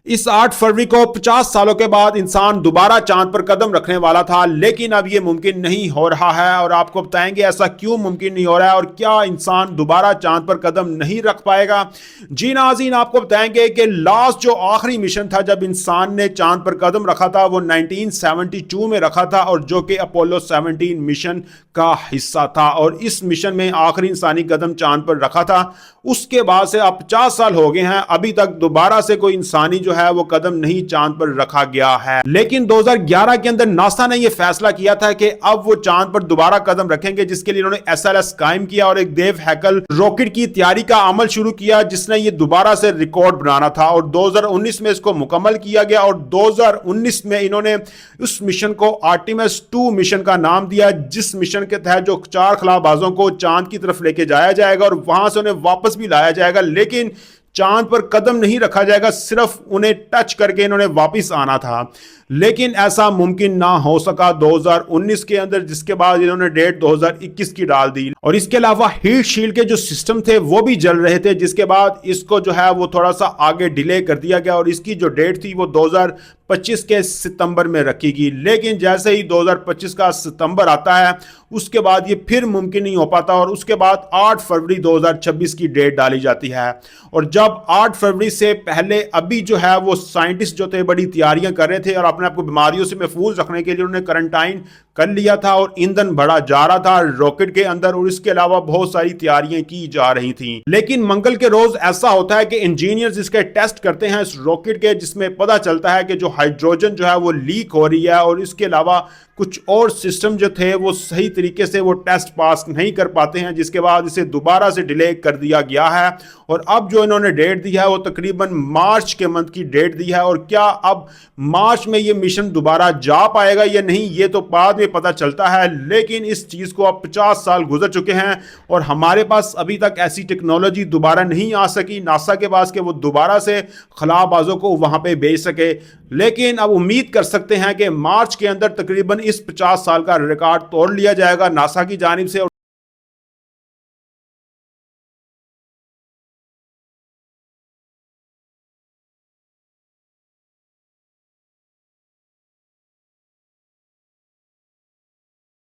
इस 8 फरवरी को 50 सालों के बाद इंसान दोबारा चांद पर कदम रखने वाला था, लेकिन अब यह मुमकिन नहीं हो रहा है। और आपको बताएंगे ऐसा क्यों मुमकिन नहीं हो रहा है और क्या इंसान दोबारा चांद पर कदम नहीं रख पाएगा। जी नाज़रीन, आपको बताएंगे कि लास्ट जो आखिरी मिशन था जब इंसान ने चांद पर कदम रखा था वो 1972 में रखा था, और जो कि अपोलो 17 मिशन का हिस्सा था। और इस मिशन में आखिरी इंसानी कदम चांद पर रखा था। उसके बाद से अब 50 साल हो गए हैं, अभी तक दोबारा से कोई इंसानी जो है वो कदम नहीं चांद पर रखा गया है। लेकिन 2011 के अंदर नासा ने यह फैसला किया था कि अब वो चांद पर दोबारा कदम रखेंगे, जिसके लिए उन्होंने SLS कायम किया और एक देव हैकल रॉकेट की तैयारी का अमल शुरू किया, जिसने ये दोबारा से रिकॉर्ड बनाना था। और 2019 में इसको मुकम्मल किया गया और 2019 में इन्होंने उस मिशन को आर्टेमिस 2 मिशन का नाम दिया, जिस मिशन के तहत जो 4 खलाबाजों को चांद की तरफ लेके जाया जाएगा और वहां से उन्हें वापस भी लाया जाएगा, लेकिन चांद पर कदम नहीं रखा जाएगा, सिर्फ उन्हें टच करके इन्होंने वापस आना था। लेकिन ऐसा मुमकिन ना हो सका 2019 के अंदर, जिसके बाद इन्होंने डेट 2021 की डाल दी। और इसके अलावा हीट शील्ड के जो सिस्टम थे वो भी जल रहे थे, जिसके बाद इसको जो है वो थोड़ा सा आगे डिले कर दिया गया और इसकी जो डेट थी वो 2025 के सितंबर में रखी गई। लेकिन जैसे ही 2025 का सितंबर आता है उसके बाद ये फिर मुमकिन नहीं हो पाता और उसके बाद 8 फरवरी 2026 की डेट डाली जाती है। और जब 8 फरवरी से पहले अभी जो है वो साइंटिस्ट जो थे बड़ी तैयारियां कर रहे थे और अपने आप को बीमारियों से महफूज रखने के लिए उन्होंने क्वारंटाइन कर लिया था और ईंधन भरा जा रहा था रॉकेट के अंदर, और इसके अलावा बहुत सारी तैयारियां की जा रही थी। लेकिन मंगल के रोज ऐसा होता है कि इंजीनियर्स इसके टेस्ट करते हैं इस रॉकेट के, जिसमें पता चलता है कि जो हाइड्रोजन जो है वो लीक हो रही है और इसके अलावा कुछ और सिस्टम जो थे वो सही तरीके से वो टेस्ट पास नहीं कर पाते हैं, जिसके बाद इसे दोबारा से डिले कर दिया गया है। और अब जो इन्होंने डेट दी है वो तकरीबन मार्च के मंथ की डेट दी है। और क्या अब मार्च में ये मिशन दोबारा जा पाएगा या नहीं, ये तो बाद में पता चलता है। लेकिन इस चीज़ को अब 50 साल गुजर चुके हैं और हमारे पास अभी तक ऐसी टेक्नोलॉजी दोबारा नहीं आ सकी नासा के पास कि वो दोबारा से खलाबाजों को वहां पे भेज सके। लेकिन अब उम्मीद कर सकते हैं कि मार्च के अंदर तकरीबन इस 50 साल का रिकॉर्ड तोड़ लिया जाएगा नासा की जानिब से।